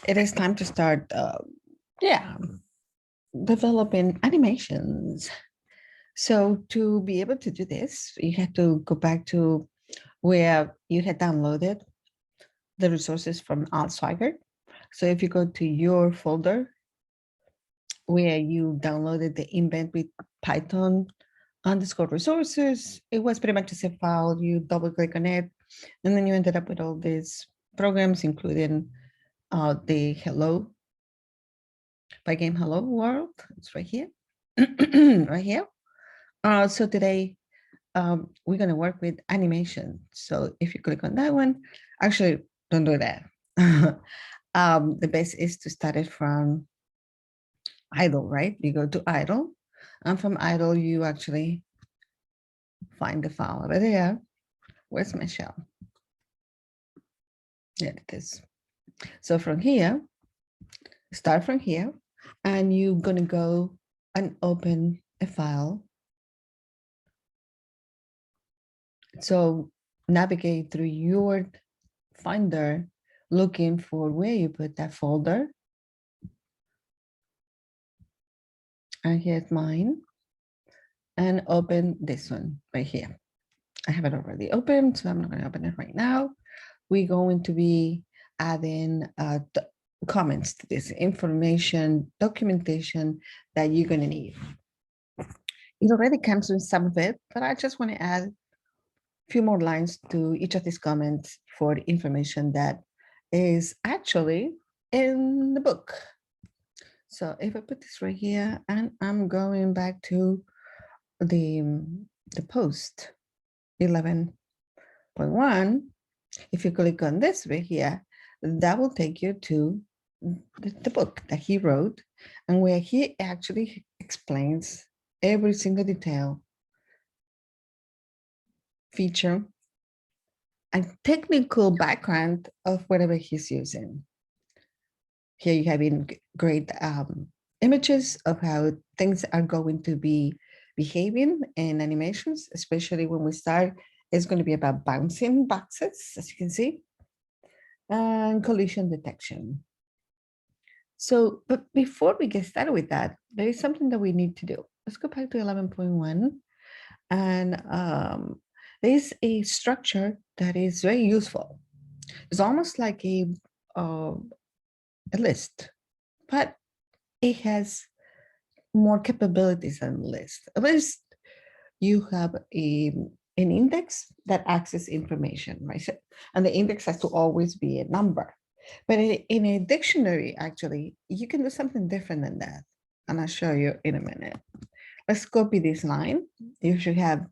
it is time to start, yeah, developing animations. So to be able to do this, you have to go back to where you had downloaded the resources from Sweigart. So if you go to your folder where you downloaded the invent with Python underscore resources, it was pretty much just a file. You double click on it, and then you ended up with all these programs, including the Hello pygame Hello World. It's right here, right here. So today we're going to work with animation. So if you click on that one, actually don't do that. The best is to start it from idle, right? You go to idle, and from idle you actually find the file over there. Where's my shell? There it is. So from here, start from here, and you're going to go and open a file. So navigate through your Finder, looking for where you put that folder. And here's mine. And open this one right here. I have it already opened, so I'm not going to open it right now. We're going to be adding comments to this information, documentation that you're going to need. It already comes with some of it, but I just want to add a few more lines to each of these comments for the information that is actually in the book. So if I put this right here, and I'm going back to the post 11.1, if you click on this right here, that will take you to the book that he wrote, and where he actually explains every single detail, feature, and technical background of whatever he's using. Here you have in great images of how things are going to be behaving in animations, especially when we start. It's going to be about bouncing boxes, as you can see, and collision detection. So, but before we get started with that, there is something that we need to do. Let's go back to 11.1. And there's a structure that is very useful. It's almost like a list, but it has more capabilities than a list. A list, you have an index that accesses information, right? And the index has to always be a number. But in a dictionary, actually, you can do something different than that. And I'll show you in a minute. Let's copy this line. You should have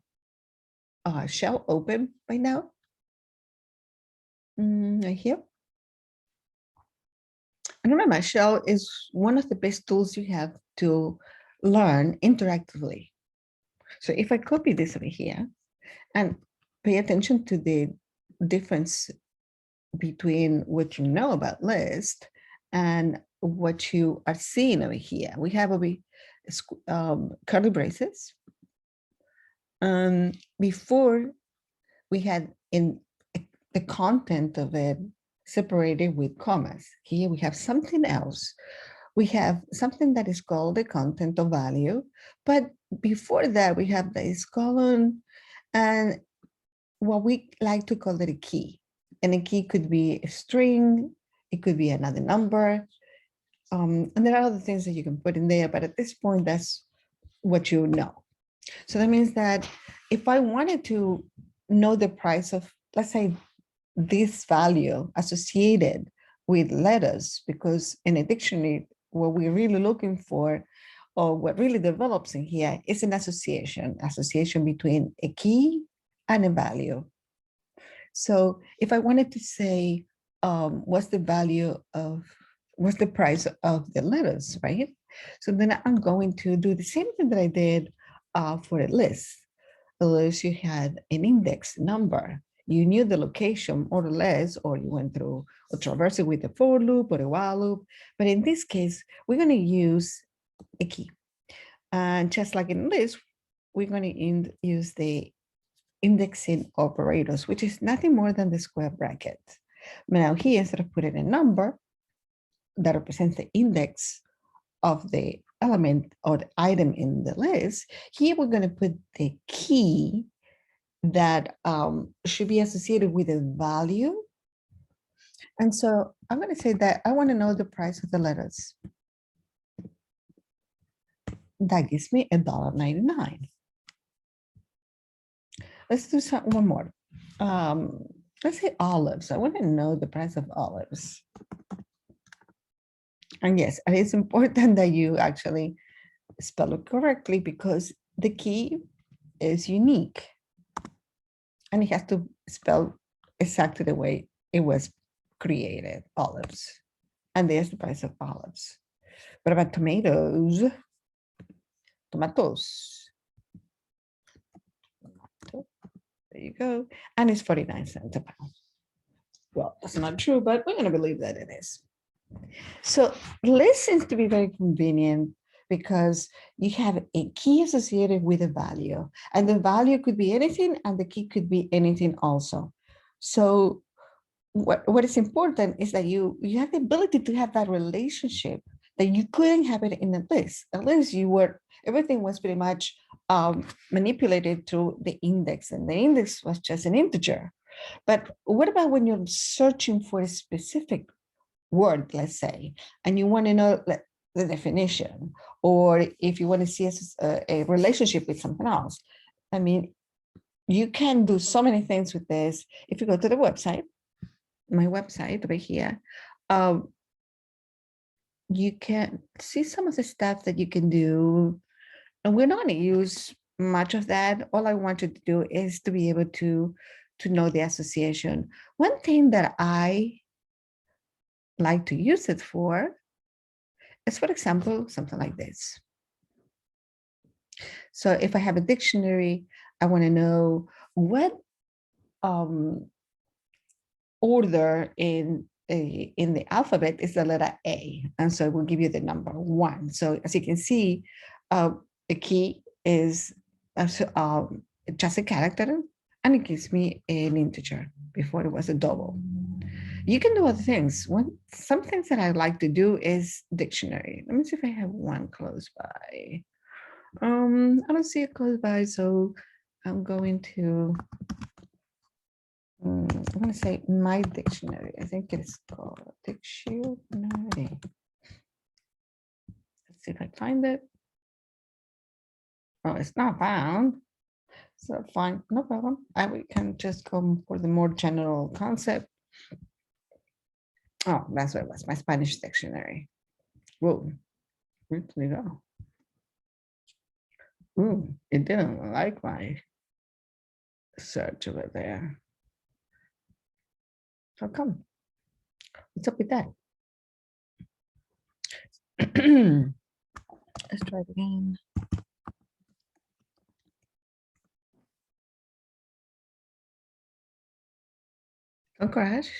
shell open by now. Right here. And remember, shell is one of the best tools you have to learn interactively. So if I copy this over here and pay attention to the difference between what you know about list and what you are seeing over here, we have over curly braces. Before we had in the content of it separated with commas. Here we have something else. We have something that is called the content of value, but before that we have this colon and what we like to call it a key. And a key could be a string, it could be another number, and there are other things that you can put in there, but at this point, that's what you know. So that means that if I wanted to know the price of, let's say, this value associated with letters, because in a dictionary, what we're really looking for, or what really develops in here, is an association between a key and a value. So if I wanted to say, what's the price of the letters, right? So then I'm going to do the same thing that I did for a list. A list, you had an index number. You knew the location more or less, or you went through or traverse it with a for loop or a while loop. But in this case, we're going to use a key. And just like in list, we're going to use the indexing operators, which is nothing more than the square bracket. Now here, instead of putting a number, that represents the index of the element or the item in the list, here we're going to put the key that should be associated with a value. And so I'm going to say that I want to know the price of the lettuce. That gives me $1.99. Let's do one more. Let's say olives. I want to know the price of olives. And yes, and it's important that you actually spell it correctly because the key is unique. And it has to spell exactly the way it was created, olives. And there's the price of olives. What about tomatoes? Tomatoes. There you go. And it's 49 cents a pound. Well, that's not true, but we're going to believe that it is. So list seems to be very convenient because you have a key associated with a value, and the value could be anything, and the key could be anything also. So what is important is that you have the ability to have that relationship that you couldn't have it in a list. A list, everything was pretty much manipulated through the index, and the index was just an integer. But what about when you're searching for a specific word, let's say, and you want to know the definition, or if you want to see a relationship with something else? I mean, you can do so many things with this. If you go to the website, my website over here, you can see some of the stuff that you can do. And we're not going to use much of that. All I wanted to do is to be able to know the association. One thing that I like to use it for is, for example, something like this. So if I have a dictionary, I want to know what order in the alphabet is the letter A. And so it will give you the number 1. So as you can see, the key is just a character, and it gives me an integer before it was a double. You can do other things. Some things that I like to do is dictionary. Let me see if I have one close by. I don't see it close by, so I'm going to say my dictionary. I think it's called dictionary. Let's see if I find it. Oh, it's not found. So fine, no problem. We can just go for the more general concept. Oh, that's what it was, my Spanish dictionary. Whoa, where did it go? Ooh, it didn't like my search over there. How come? What's up with that? Let's try it again. Oh, crash.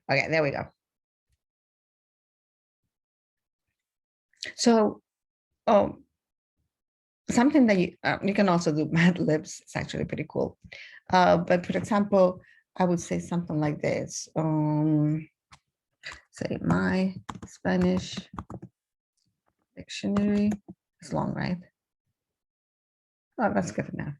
Okay, there we go. So, something that you can also do Mad Libs. It's actually pretty cool. But for example, I would say something like this. Say my Spanish dictionary. It's long, right? Oh, that's good enough.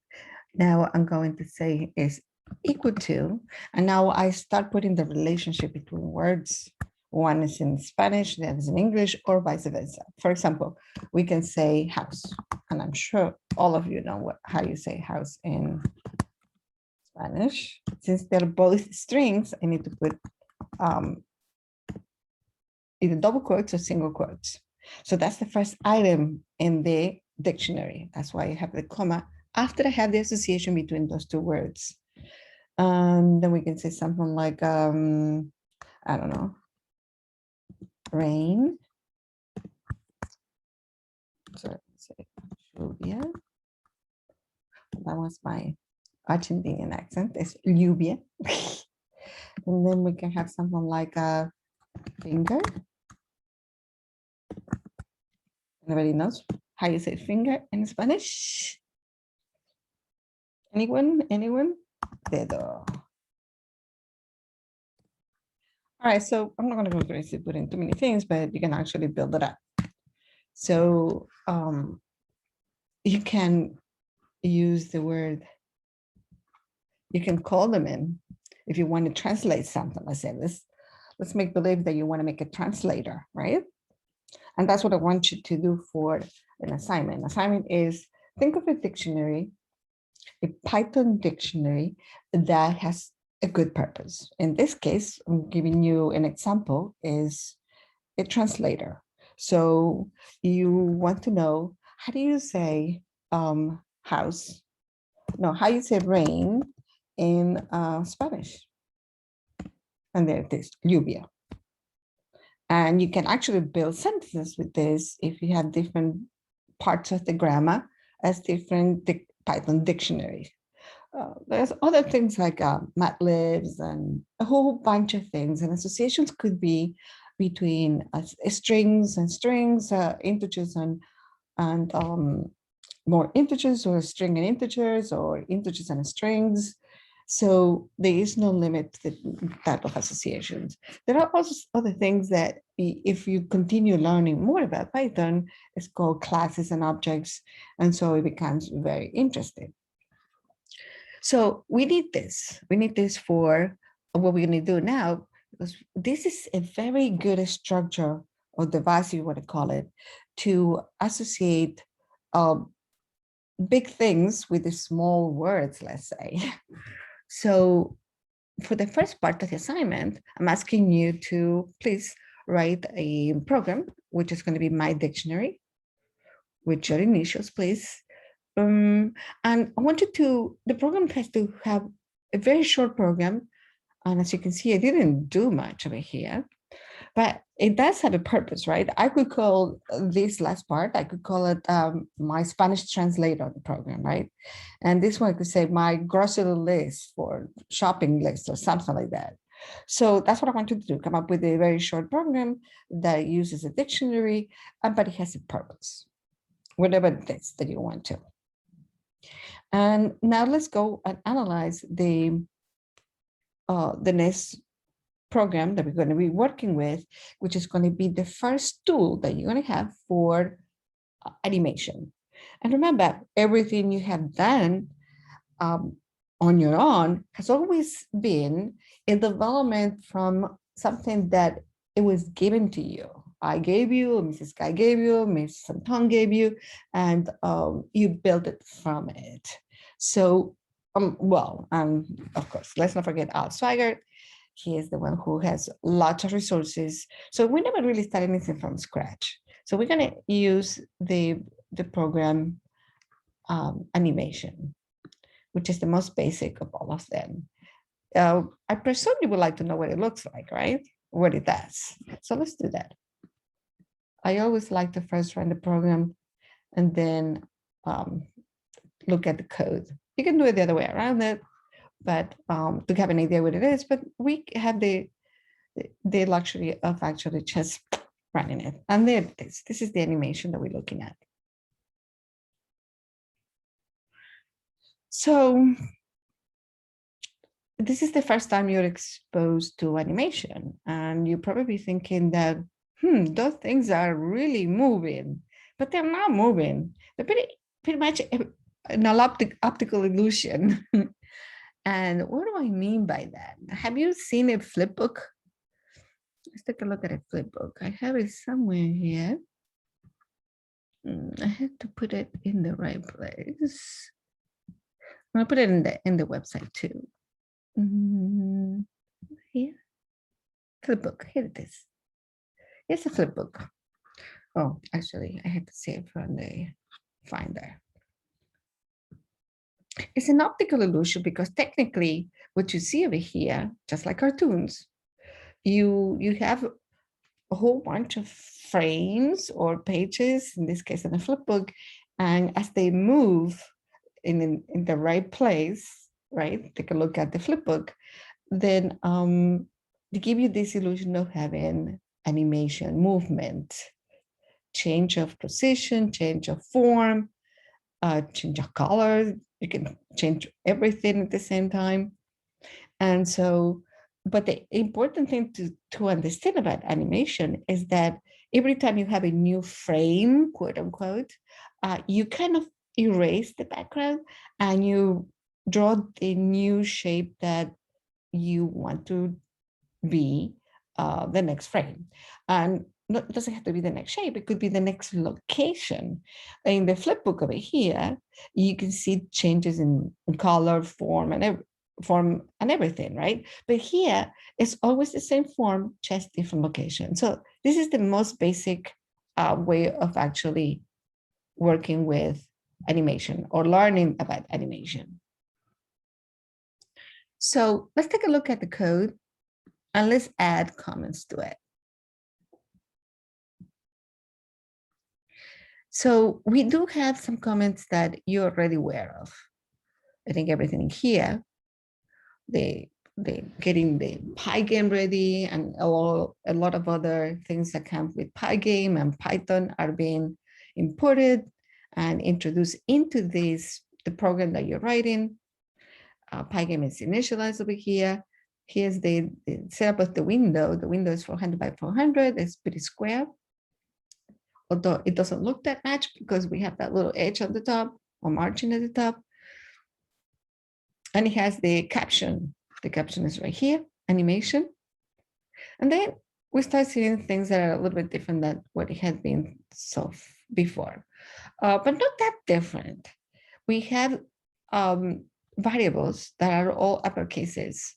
Now I'm going to say is equal to, and now I start putting the relationship between words. One is in Spanish, the other is in English, or vice versa. For example, we can say house, and I'm sure all of you know how you say house in Spanish. Since they're both strings, I need to put either double quotes or single quotes. So that's the first item in the dictionary. That's why I have the comma after I have the association between those two words. Then we can say something like, I don't know, rain. So say lluvia. That was my Argentinian accent. It's lluvia. And then we can have something like a finger. Anybody knows how you say finger in Spanish? Anyone? Dedo. All All right, so I'm not going to go crazy putting too many things, but you can actually build it up. So you can use the word, you can call them in if you want to translate something. Let's say let's make believe that you want to make a translator, right? And that's what I want you to do for an assignment. Assignment is, think of a dictionary, a Python dictionary that has a good purpose. In this case, I'm giving you an example, is a translator. So you want to know, how do you say house? No, how you say rain in Spanish? And there it is, lluvia. And you can actually build sentences with this if you have different parts of the grammar as different Python dictionaries. There's other things like matlibs and a whole bunch of things. And associations could be between strings and strings, integers and more integers, or string and integers, or integers and strings. So there is no limit to the type of associations. There are also other things that if you continue learning more about Python, it's called classes and objects. And so it becomes very interesting. So we need this. We need this for what we're going to do now, because this is a very good structure or device, you want to call it, to associate big things with the small words, let's say. So for the first part of the assignment, I'm asking you to please write a program, which is going to be my dictionary, with your initials, please. And I want you to, the program has to have a very short program. And as you can see, I didn't do much over here, but it does have a purpose, right? I could call this last part, I could call it my Spanish translator program, right? And this one I could say my grocery list for shopping list or something like that. So that's what I want you to do, come up with a very short program that uses a dictionary, but it has a purpose, whatever it is that you want to. And now let's go and analyze the next program that we're going to be working with, which is going to be the first tool that you're going to have for animation. And remember, everything you have done on your own has always been a development from something that it was given to you. I gave you, Mrs. Guy gave you, Mrs. Anton gave you, and you built it from it. So, of course, let's not forget Al Sweigart. He is the one who has lots of resources. So we never really start anything from scratch. So we're going to use the program animation, which is the most basic of all of them. I presume you would like to know what it looks like, right? What it does. So let's do that. I always like to first run the program and then look at the code. You can do it the other way around it, but to have an idea what it is, but we have the luxury of actually just running it. And there it is. This is the animation that we're looking at. So this is the first time you're exposed to animation, and you're probably thinking that, those things are really moving, but they're not moving. They're pretty much an optical illusion. And what do I mean by that? Have you seen a flip book? Let's take a look at a flip book. I have it somewhere here. I have to put it in the right place. I'm gonna put it in the website too. Here, flip book. Here it is. It's a flip book. Oh, actually, I had to save from the Finder. It's an optical illusion because technically, what you see over here, just like cartoons, you have a whole bunch of frames or pages, in this case in a flip book, and as they move in the right place, right? Take a look at the flip book, then they give you this illusion of having animation, movement, change of position, change of form, change of color. You can change everything at the same time. And so but the important thing to understand about animation is that every time you have a new frame, quote unquote, you kind of erase the background and you draw the new shape that you want to be the next frame. And it doesn't have to be the next shape, it could be the next location. In the flip book over here, you can see changes in color, form, and everything, right? But here, it's always the same form, just different location. So this is the most basic way of actually working with animation or learning about animation. So let's take a look at the code and let's add comments to it. So we do have some comments that you're already aware of. I think everything here, they getting the pygame ready, and a lot of other things that come with pygame and Python are being imported and introduced into the program that you're writing. Pygame is initialized over here. Here's the setup of the window. The window is 400 by 400. It's pretty square, although it doesn't look that much because we have that little edge on the top or margin at the top. And it has the caption. The caption is right here, animation. And then we start seeing things that are a little bit different than what it had been so before, but not that different. We have variables that are all uppercases.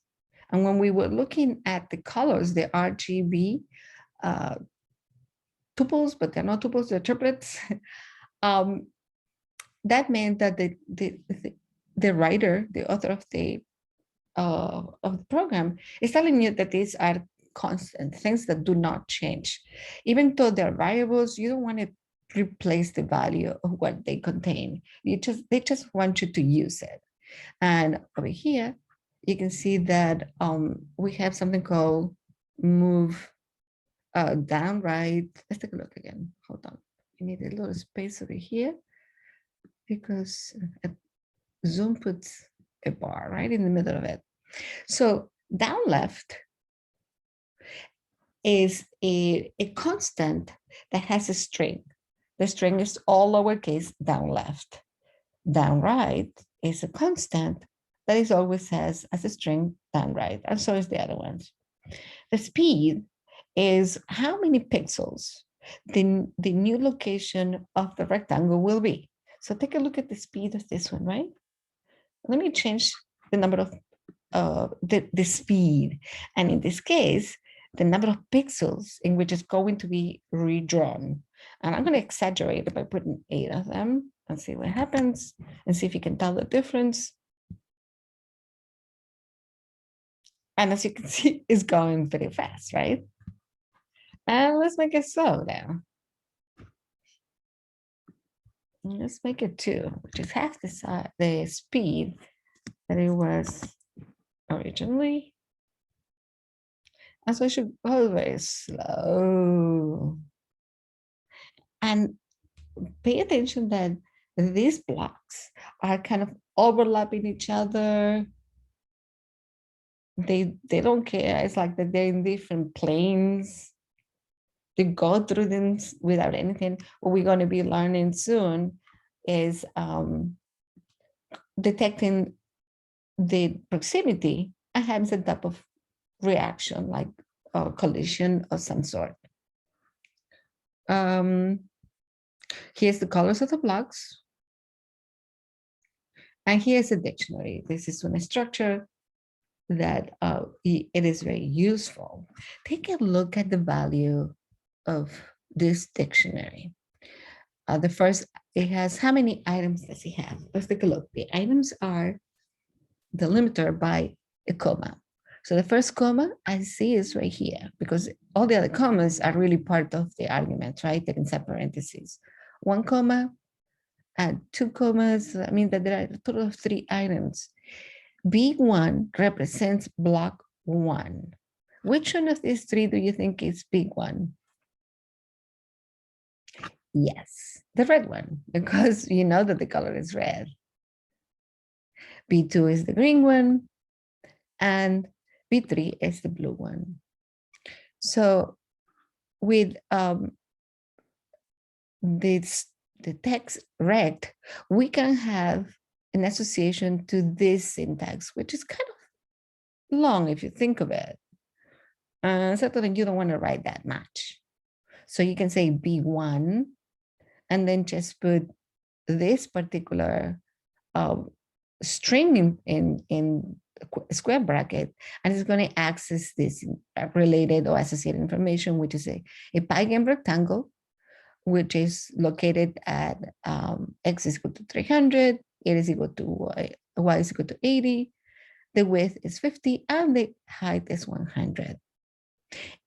And when we were looking at the colors, the RGB tuples, but they're not tuples, they're triplets. That meant that the writer, the author of the program, is telling you that these are constant, things that do not change. Even though they're variables, you don't want to replace the value of what they contain. They just want you to use it. And over here, you can see that we have something called move down, right? Let's take a look again. Hold on. You need a little space over here because Zoom puts a bar right in the middle of it. So down left is a constant that has a string. The string is all lowercase down left. Down right is a constant that is always has as a string down right, and so is the other ones. The speed is how many pixels the new location of the rectangle will be. So take a look at the speed of this one, right? Let me change the number of the speed, and in this case, the number of pixels in which it's going to be redrawn. And I'm going to exaggerate it by putting 8 of them and see what happens and see if you can tell the difference. And as you can see, it's going pretty fast, right? And let's make it slow now. Let's make it 2, which is half the speed that it was originally. And so I should go very slow. And pay attention that these blocks are kind of overlapping each other. They don't care. It's like that they're in different planes. They go through them without anything. What we're going to be learning soon is detecting the proximity and having some type of reaction, like a collision of some sort. Here's the colors of the blocks. And here's a dictionary. This is one structure that it is very useful. Take a look at the value of this dictionary. The first, it has how many items does it have? Let's take a look. The items are delimiter by a comma. So the first comma I see is right here because all the other commas are really part of the argument, right? They're inside parentheses. 1 comma and 2 commas. I mean that there are a total of 3 items. B1 represents block 1. Which one of these 3 do you think is big one? Yes, the red one, because you know that the color is red. B2 is the green one, and B3 is the blue one. So with the text rect, we can have an association to this syntax, which is kind of long if you think of it. Certainly you don't want to write that much. So you can say B1 and then just put this particular string in square bracket, and it's going to access this related or associated information, which is a pygame rectangle, which is located at x is equal to 300, it is equal to y is equal to 80, the width is 50, and the height is 100.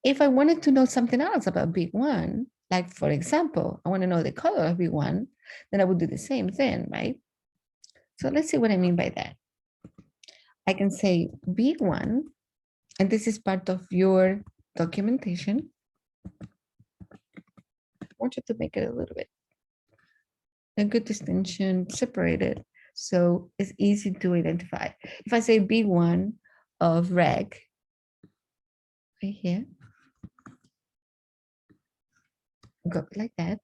If I wanted to know something else about B1, like for example, I want to know the color of B1, then I would do the same thing, right? So let's see what I mean by that. I can say B1, and this is part of your documentation. I want you to make it a little bit a good distinction, separated, so it's easy to identify. If I say B1 of reg, right here, go like that,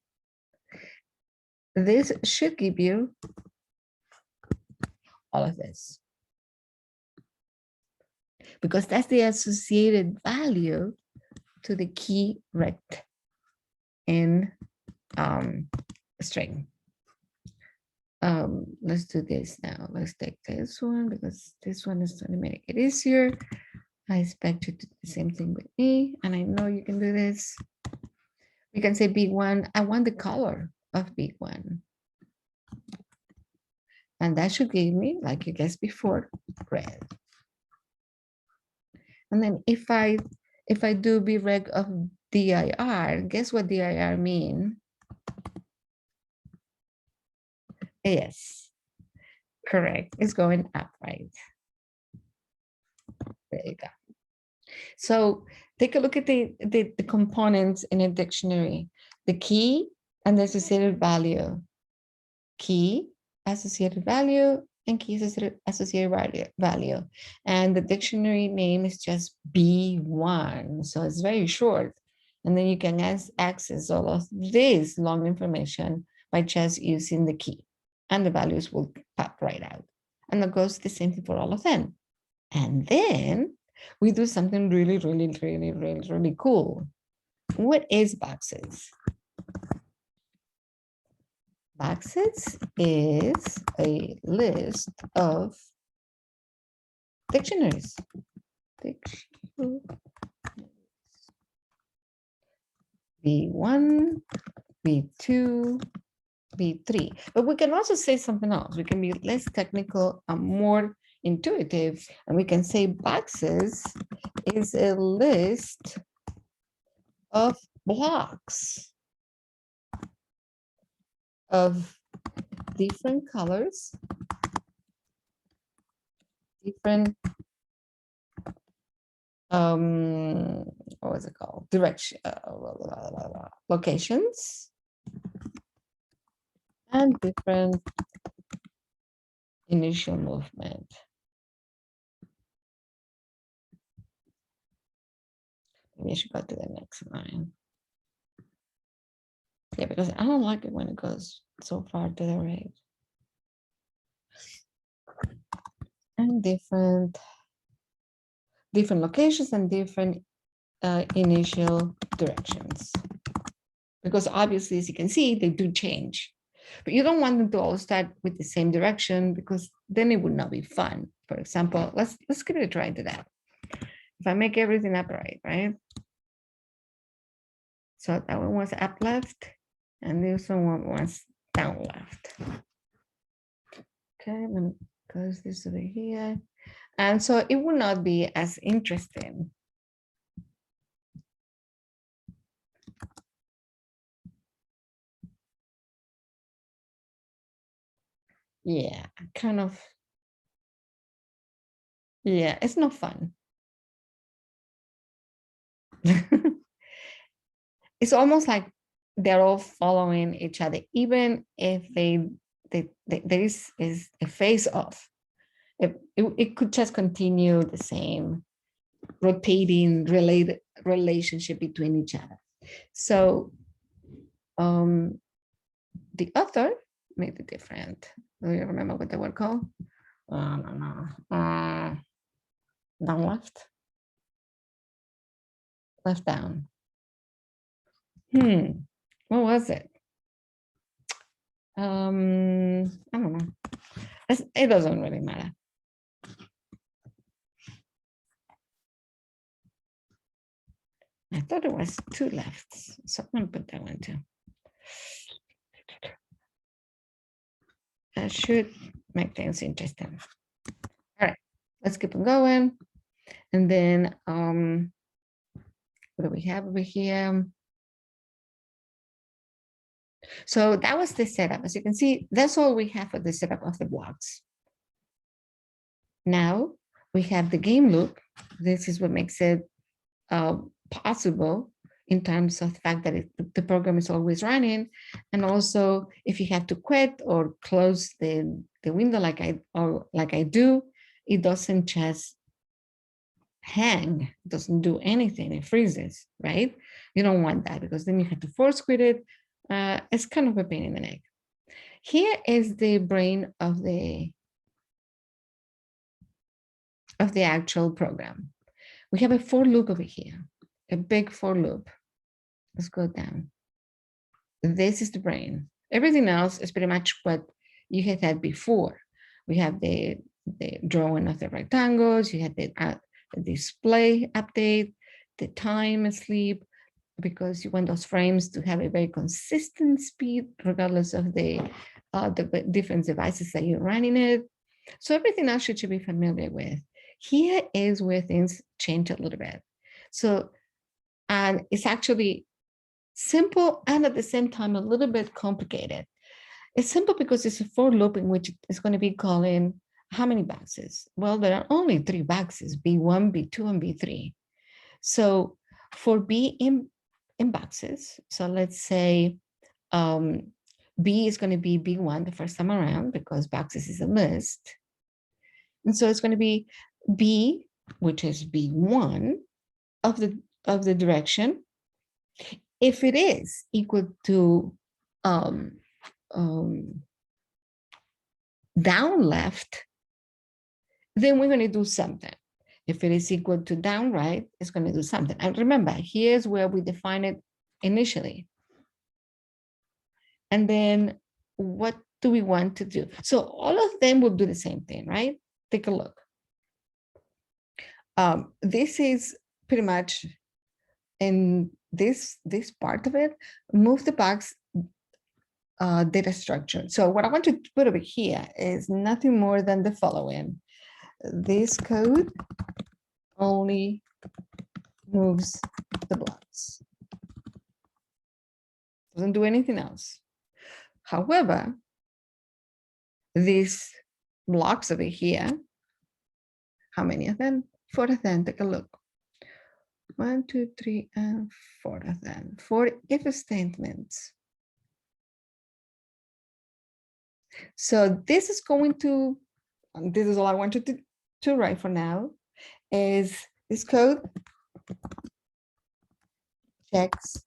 this should give you all of this, because that's the associated value to the key rect in string. Let's do this now. Let's take this one because this one is going to make it easier. I expect you to do the same thing with me, and I know you can do this. We can say B1, I want the color of B1. And that should give me, like you guessed before, red. And then if I do breg of dir, guess what dir mean? Yes, correct. It's going up, right? There you go. So take a look at the components in a dictionary. The key and the associated value. Key, associated value, and key associated value. And the dictionary name is just B1. So it's very short. And then you can access all of this long information by just using the key. And the values will pop right out. And that goes the same thing for all of them. And then we do something really, really, really, really, really cool. What is boxes? Boxes is a list of dictionaries. B1, B2, B3. But we can also say something else. We can be less technical and more intuitive. And we can say boxes is a list of blocks of different colors, different what was it called? Direction, locations, and different initial movement. Maybe I should go to the next line. Yeah, because I don't like it when it goes so far to the right. And different locations and different initial directions. Because obviously, as you can see, they do change. But you don't want them to all start with the same direction because then it would not be fun. For example, let's give it a try to that. If I make everything upright, right? So that one was up left, and this one was down left. Okay, I'm gonna close this over here. And so it will not be as interesting. Yeah, kind of. Yeah, it's not fun. It's almost like they're all following each other, even if there is a face off. It could just continue the same rotating related relationship between each other. So the author made it different. Do you remember what they were called? No. Down left. Left down. What was it? I don't know. It doesn't really matter. I thought it was two lefts, so I'm gonna put that one too. That should make things interesting. All right, let's keep on going. And then what do we have over here? So that was the setup. As you can see, that's all we have for the setup of the blocks. Now we have the game loop. This is what makes it possible in terms of the fact that the program is always running. And also if you have to quit or close the window like I do, it doesn't just hang, it doesn't do anything, it freezes, right? You don't want that because then you have to force quit it. It's kind of a pain in the neck. Here is the brain of the actual program. We have a for loop over here, a big for loop. Let's go down. This is the brain. Everything else is pretty much what you had had before. We have the drawing of the rectangles, you had the display update, the time sleep, because you want those frames to have a very consistent speed regardless of the different devices that you're running it. So everything else you should be familiar with. Here is where things change a little bit. So, and it's actually simple and at the same time a little bit complicated. It's simple because it's a for loop in which it's going to be calling how many boxes? Well, there are only 3 boxes, B1, B2, and B3. So for B in boxes, so let's say B is going to be B1 the first time around because boxes is a list. And so it's going to be B, which is B1 of the direction. If it is equal to down left, then we're going to do something. If it is equal to down right, it's going to do something. And remember, here's where we define it initially. And then what do we want to do? So all of them will do the same thing, right? Take a look. This is pretty much in this part of it, move the box data structure. So what I want to put over here is nothing more than the following. This code only moves the blocks. Doesn't do anything else. However, these blocks over here, how many of them? 4 of them, take a look. 1, 2, 3, and 4 of them. 4 if statements. So this is going to, this is all I wanted to write for now, is this code checks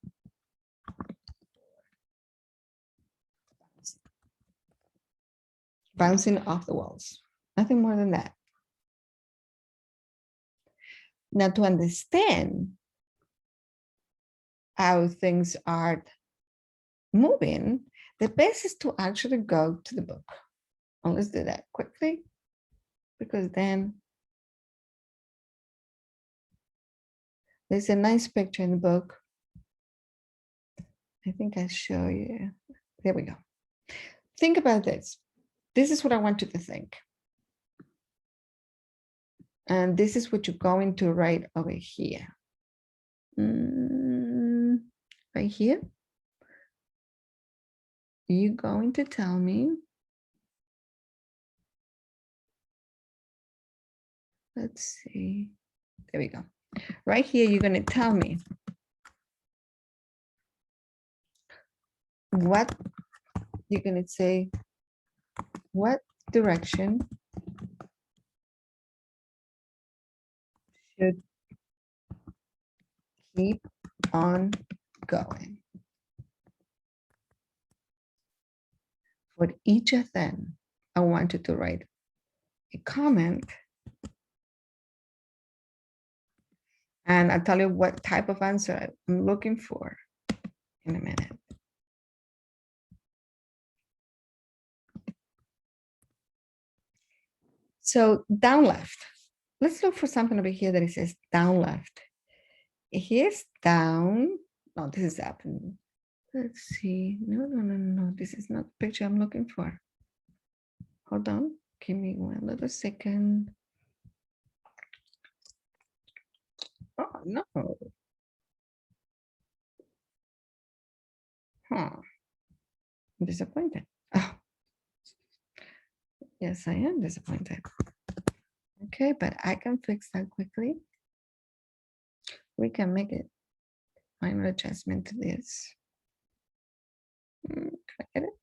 bouncing off the walls. Nothing more than that. Now to understand how things are moving, the best is to actually go to the book. And let's do that quickly, because then there's a nice picture in the book. I think I'll show you. There we go. Think about this. This is what I want you to think. And this is what you're going to write over here. Right here. You're going to tell me. Let's see. There we go. Right here, you're going to tell me what you're going to say, what direction should keep on going. For each of them, I want you to write a comment. And I'll tell you what type of answer I'm looking for in a minute. So down left, let's look for something over here that it says down left. Here's down. No, this is up. Let's see. No. This is not the picture I'm looking for. Hold on. Give me one little second. Oh, no. Huh. I'm disappointed. Oh. Yes, I am disappointed. Okay, but I can fix that quickly. We can make it minor adjustment to this. Can I get it?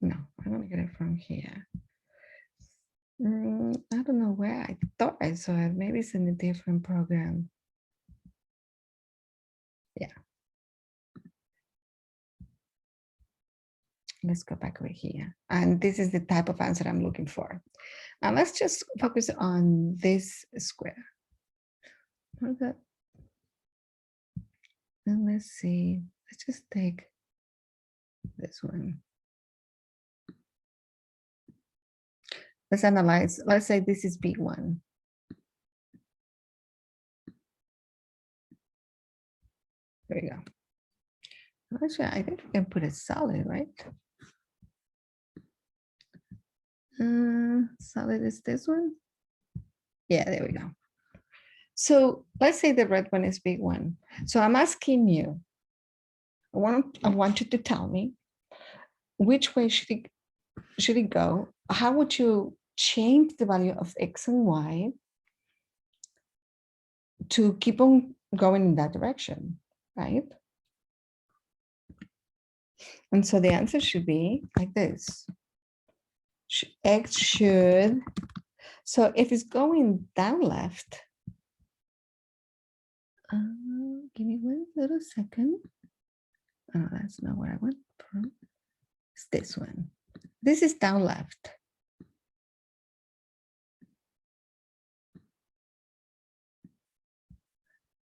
No, I want to get it from here. I don't know where I thought I saw it. Maybe it's in a different program. Yeah. Let's go back over here. And this is the type of answer I'm looking for. Now let's just focus on this square. Okay. And let's see. Let's just take this one. Let's analyze. Let's say this is B1. There you go. Actually, I think we can put it solid, right? Solid is this one. Yeah, there we go. So let's say the red one is B1. So I'm asking you, I want you to tell me which way should it go? How would you change the value of X and Y to keep on going in that direction, right? And so the answer should be like this. X should, so if it's going down left, give me one little second. Oh, that's not what I want from. It's this one. This is down left.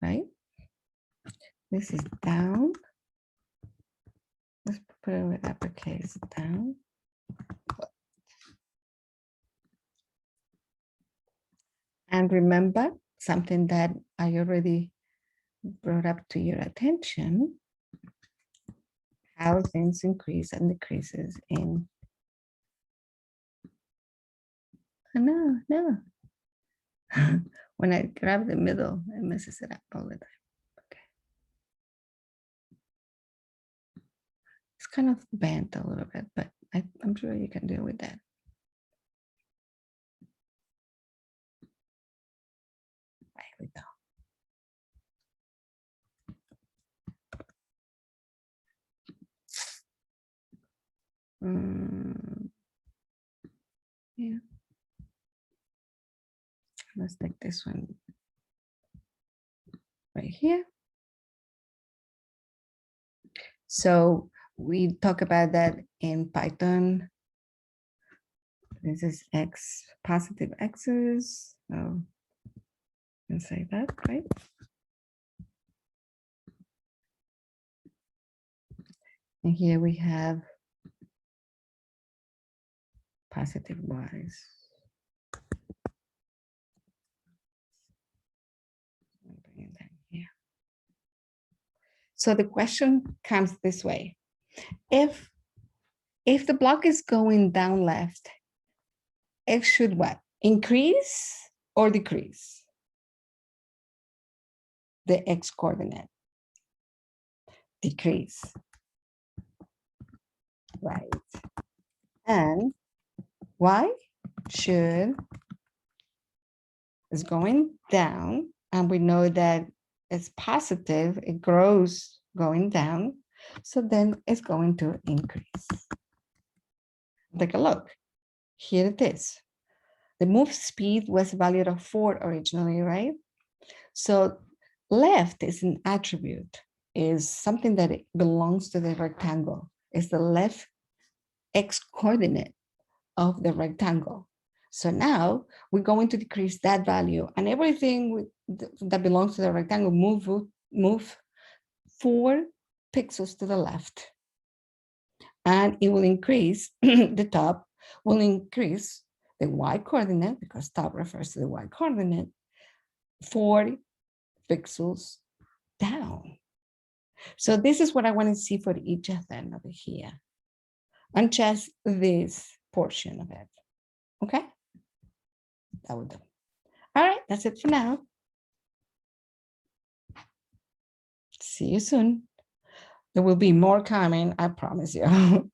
Right? This is down. Let's put it with uppercase down. And remember something that I already brought up to your attention, how things increase and decreases in. Oh, no. When I grab the middle, it messes it up all the time. Okay. It's kind of bent a little bit, but I'm sure you can deal with that. There we go. Yeah. Let's take this one right here. So we talk about that in Python. This is X, positive X's. So you can say that, right? And here we have positive Y's. Bring it down here. So the question comes this way. If the block is going down left, X should what? Increase or decrease? The X coordinate. Decrease. Right. And Y should is going down, and we know that it's positive, it grows going down, so then it's going to increase. Take a look. Here it is. The move speed was valued at 4 originally, right? So Left is an attribute, is something that it belongs to the rectangle. It's the left x coordinate of the rectangle. So now we're going to decrease that value, and everything that belongs to the rectangle move 4 pixels to the left. And it will increase, the top will increase the y coordinate, because top refers to the y coordinate, 4 pixels down. So this is what I want to see for each of them over here, and just this portion of it. Okay, that will do. All right, that's it for now. See you soon. There will be more coming, I promise you.